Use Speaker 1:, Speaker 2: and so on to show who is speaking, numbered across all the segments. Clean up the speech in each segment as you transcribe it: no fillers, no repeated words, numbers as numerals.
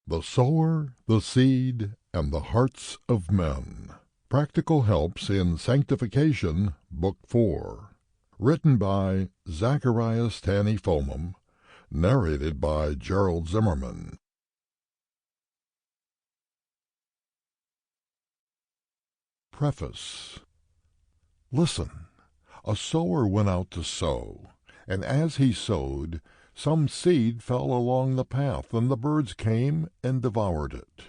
Speaker 1: The Sower, the Seed, and the Hearts of Men. Practical Helps in Sanctification, Book 4. Written by Zacharias Tanee Fomum. Narrated by Gerald Zimmerman. Preface. Listen. A sower went out to sow, and as he sowed, some seed fell along the path, and the birds came and devoured it.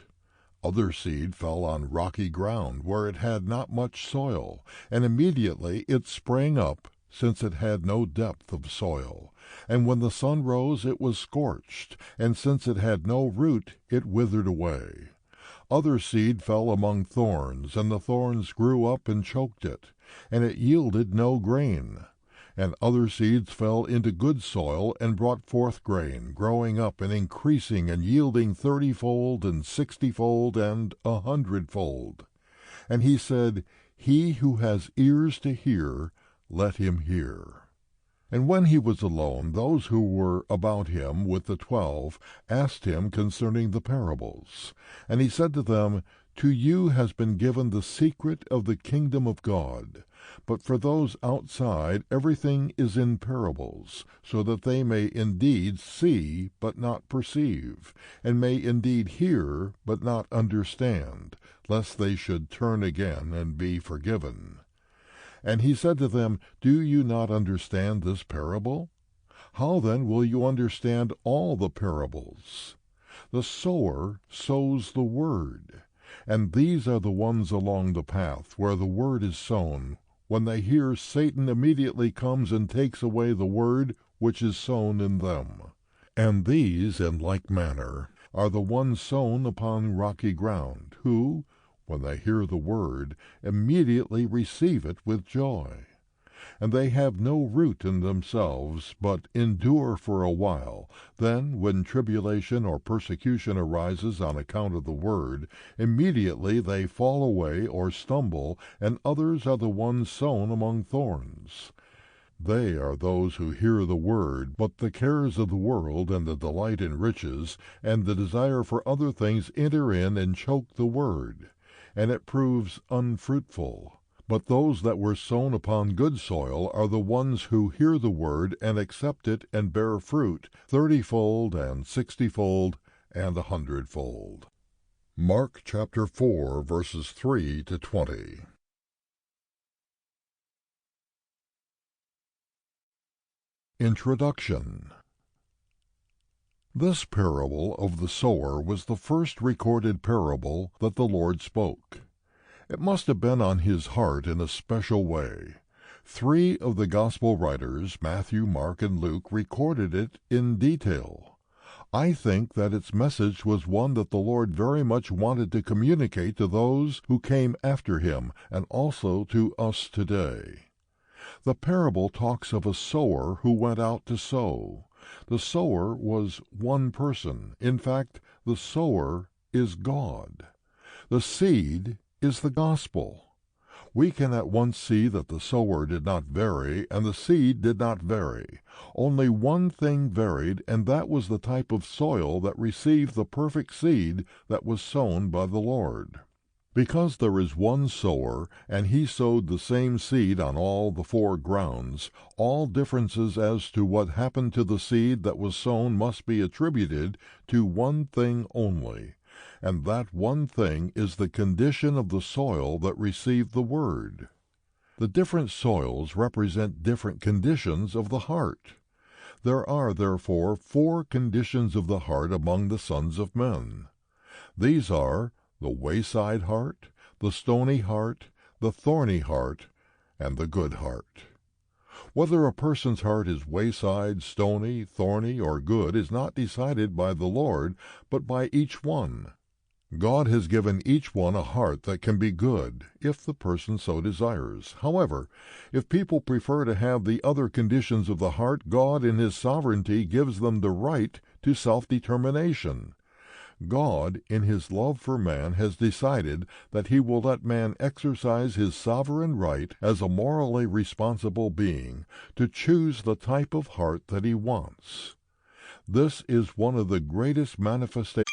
Speaker 1: Other seed fell on rocky ground, where it had not much soil, and immediately it sprang up, since it had no depth of soil. And when the sun rose, it was scorched, and since it had no root, it withered away. Other seed fell among thorns, and the thorns grew up and choked it, and it yielded no grain. And other seeds fell into good soil, and brought forth grain, growing up and increasing, and yielding 30-fold, and 60-fold, and 100-fold. And he said, He who has ears to hear, let him hear. And when he was alone, those who were about him with the 12 asked him concerning the parables. And he said to them, To you has been given the secret of the kingdom of God. But for those outside everything is in parables, so that they may indeed see, but not perceive, and may indeed hear, but not understand, lest they should turn again and be forgiven. And he said to them, Do you not understand this parable? How then will you understand all the parables? The sower sows the word, and these are the ones along the path, where the word is sown. When they hear, Satan immediately comes and takes away the word which is sown in them. And these, in like manner, are the ones sown upon rocky ground, who, when they hear the word, immediately receive it with joy. And they have no root in themselves, but endure for a while. Then, when tribulation or persecution arises on account of the word, immediately they fall away or stumble, and others are the ones sown among thorns. They are those who hear the word, but the cares of the world, and the delight in riches, and the desire for other things enter in and choke the word, and it proves unfruitful. But those that were sown upon good soil are the ones who hear the word and accept it and bear fruit, 30-fold and 60-fold and 100-fold. Mark chapter 4, verses 3 to 20. Introduction. This parable of the sower was the first recorded parable that the Lord spoke. It must have been on his heart in a special way. 3 of the gospel writers, Matthew, Mark, and Luke, recorded it in detail. I think that its message was one that the Lord very much wanted to communicate to those who came after him, and also to us today. The parable talks of a sower who went out to sow. The sower was one person. In fact, the sower is God. The seed is the gospel. We can at once see that the sower did not vary, and the seed did not vary. Only one thing varied, and that was the type of soil that received the perfect seed that was sown by the Lord. Because there is one sower, and he sowed the same seed on all the 4 grounds, all differences as to what happened to the seed that was sown must be attributed to one thing only, and that one thing is the condition of the soil that received the word. The different soils represent different conditions of the heart. There are, therefore, 4 conditions of the heart among the sons of men. These are the wayside heart, the stony heart, the thorny heart, and the good heart. Whether a person's heart is wayside, stony, thorny, or good is not decided by the Lord, but by each one. God has given each one a heart that can be good, if the person so desires. However, if people prefer to have the other conditions of the heart, God in his sovereignty gives them the right to self-determination. God, in his love for man, has decided that he will let man exercise his sovereign right as a morally responsible being to choose the type of heart that he wants. This is one of the greatest manifestations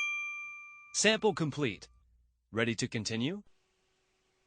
Speaker 2: Sample complete. Ready to continue?